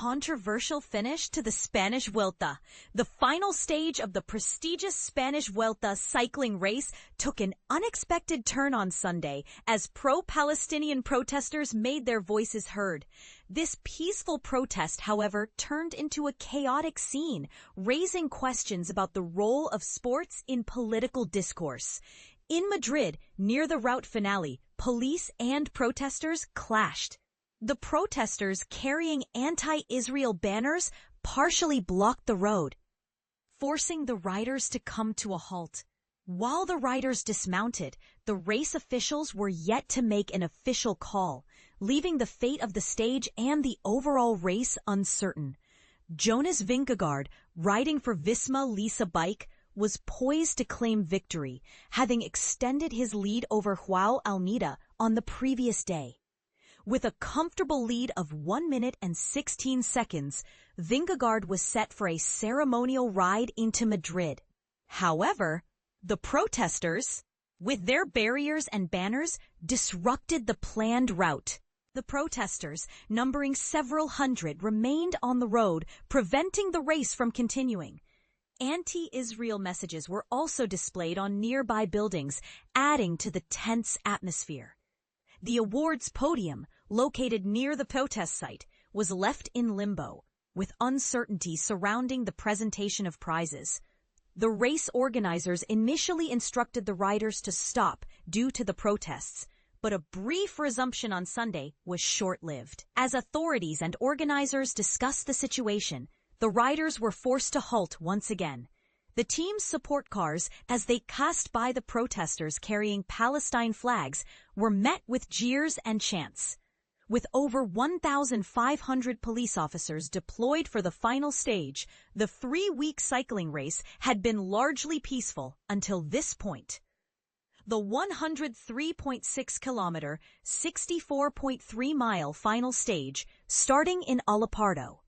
controversial finish to the Spanish Vuelta. The final stage of the prestigious Spanish Vuelta cycling race took an unexpected turn on Sunday as pro-Palestinian protesters made their voices heard. This peaceful protest, however, turned into a chaotic scene, raising questions about the role of sports in political discourse. In Madrid, near the route finale, police and protesters clashed. The protesters carrying anti-Israel banners partially blocked the road, forcing the riders to come to a halt. While the riders dismounted, the race officials were yet to make an official call, leaving the fate of the stage and the overall race uncertain. Jonas Vingegaard, riding for Visma Lease bike, was poised to claim victory, having extended his lead over Joao Almeida on the previous day. With a comfortable lead of 1 minute and 16 seconds, Vingegaard was set for a ceremonial ride into Madrid. However, the protesters, with their barriers and banners, disrupted the planned route. The protesters, numbering several hundred, remained on the road, preventing the race from continuing. Anti-Israel messages were also displayed on nearby buildings, adding to the tense atmosphere. The awards podium, located near the protest site, was left in limbo, with uncertainty surrounding the presentation of prizes. The race organizers initially instructed the riders to stop due to the protests, but a brief resumption on Sunday was short-lived. As authorities and organizers discussed the situation, the riders were forced to halt once again. The team's support cars, as they passed by the protesters carrying Palestine flags, were met with jeers and chants. With over 1,500 police officers deployed for the final stage, the 3-week cycling race had been largely peaceful until this point. The 103.6-kilometer, 64.3-mile final stage, starting in Alapardo,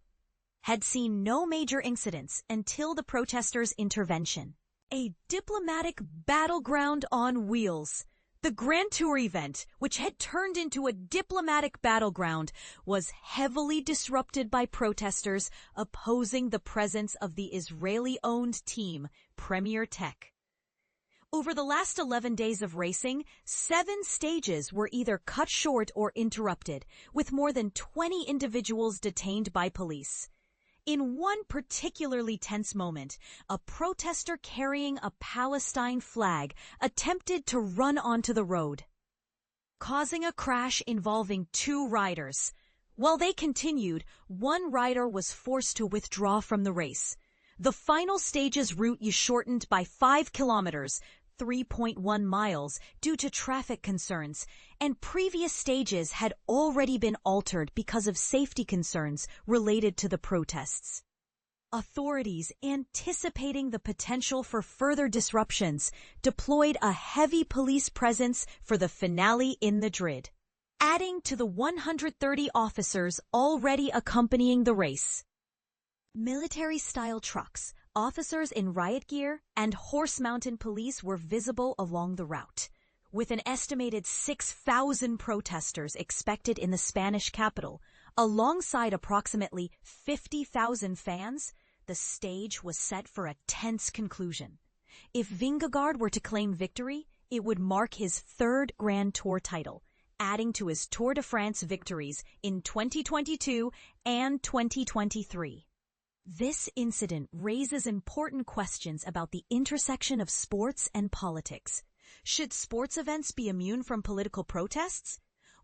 had seen no major incidents until the protesters' intervention. A diplomatic battleground on wheels. The Grand Tour event, which had turned into a diplomatic battleground, was heavily disrupted by protesters opposing the presence of the Israeli-owned team, Premier Tech. Over the last 11 days of racing, 7 stages were either cut short or interrupted, with more than 20 individuals detained by police. In one particularly tense moment, a protester carrying a Palestine flag attempted to run onto the road, causing a crash involving 2 riders. While they continued, one rider was forced to withdraw from the race. The final stage's route was shortened by 5 kilometers, 3.1 miles, due to traffic concerns, and previous stages had already been altered because of safety concerns related to the protests. Authorities, anticipating the potential for further disruptions, deployed a heavy police presence for the finale in Madrid, adding to the 130 officers already accompanying the race. Military-style trucks, officers in riot gear, and horse-mounted police were visible along the route. With an estimated 6,000 protesters expected in the Spanish capital, alongside approximately 50,000 fans, the stage was set for a tense conclusion. If Vingegaard were to claim victory, it would mark his 3rd Grand Tour title, adding to his Tour de France victories in 2022 and 2023. This incident raises important questions about the intersection of sports and politics. Should sports events be immune from political protests?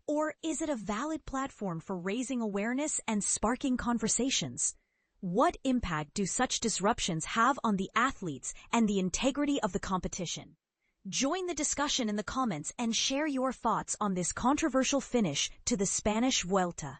Or is it a valid platform for raising awareness and sparking conversations? What impact do such disruptions have on the athletes and the integrity of the competition? Join the discussion in the comments and share your thoughts on this controversial finish to the Spanish Vuelta.